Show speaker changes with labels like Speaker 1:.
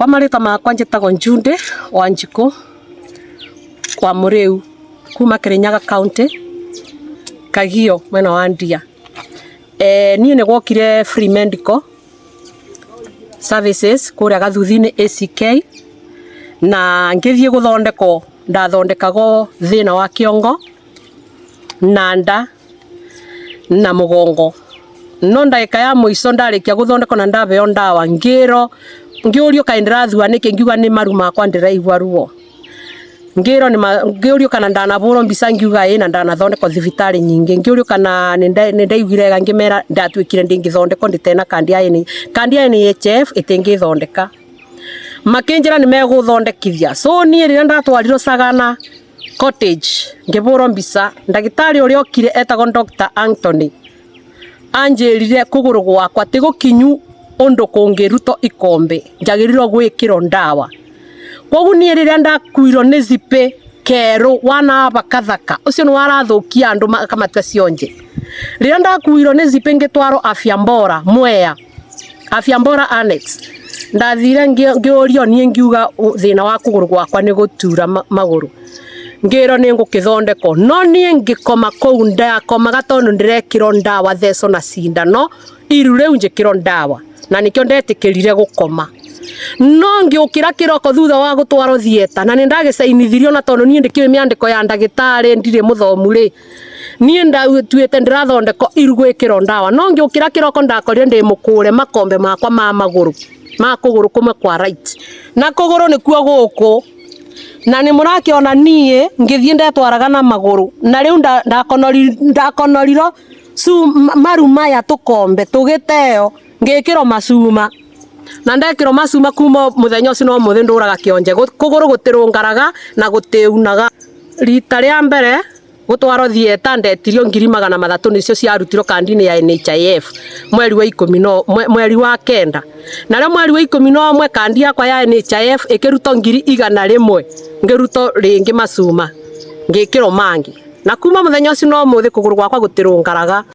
Speaker 1: Kwa marita makwa njitagwo Njunde Wanjiku kwa Muriu kuma Kirinyaga County Kagio mwena wa Ndia. Niĩ nĩ gwokire free medical services kuria Gathuthini ACK na ngithie guthondeko ndathondekago thina wa kiongo na nda na mugongo. No ndagika ya muico ndarikia guthondeko na ndabeo ndawa ngiurio kaindira thua niki ngiuga ni maru makwa ndiraigwa ruo. Ngiurio kana ndanaburo mbisa ngiuga na ndanathondeko thibitari nyingi. Ngiurio kana nindaiguire ngimera ndatwikire ndingithondeko nditena kandi ya NHF itingithondeka. Makinjira ni meguthondekithia. So ni rira ndatwarirwo Sagana Cottage ngiburo mbisa ndagitari uri okire etagwo Dr. Anthony anjirire kuguru gwakwa tigukinyu undu kungiruto ikombe njagirirwo gwikiro ndawa. Koguo ni rira ndakuirwo ni zipe keru wana bakathaka ucio ni warathukia andu makamata cionje. Rira ndakuirwo ni zipe ngitwaro Afya Bora Mwea Afya Bora Annex ndathire ngiorio nie ngiuga thina wa kuguru gwakwa ni gutura maguru ngiro ni ngukithondeko no nie ngikoma kou ndakoma gatondu ndirekiro ndawa theco na cindano iru riu njikiro ndawa na nikyo ndetikirire gukoma. No ngiukira kiroko thutha wa gutwaro thieta na nindagicainithirio na tondu nie ndikiwe miandiko ya ndagitari ndire muthomu ri nie ndatuite ndirathondeko iru gwikiro ndawa. No ngiukira kiroko ndakorire ndi mukure makombe makwa ma maguru ma kuguru kumwe kwa right na kuguru ni kuo guku na ni murakiona nie ngithie ndetwaraga na maguru na riu ndakonorirwo maru maya tukombe tugiteo ngikiro macuma na ndekiro macuma kuma muthenya ucio no muthi nduraga kionje kuguru gutirungaraga na gutiunaga. Rita ria mbere gutwaro thieta ndetirio 300,000 nicio ciarutirwo kandini ya NHIF mweri wa 10 mweri wa kenda na ria mweri wa 11 kandi yakwa ya NHIF ikiruto 100,000 ngiruto ringi macuma ngikiro mangi na kuma muthenya ucio no muthi kuguru gwakwa gutirungaraga.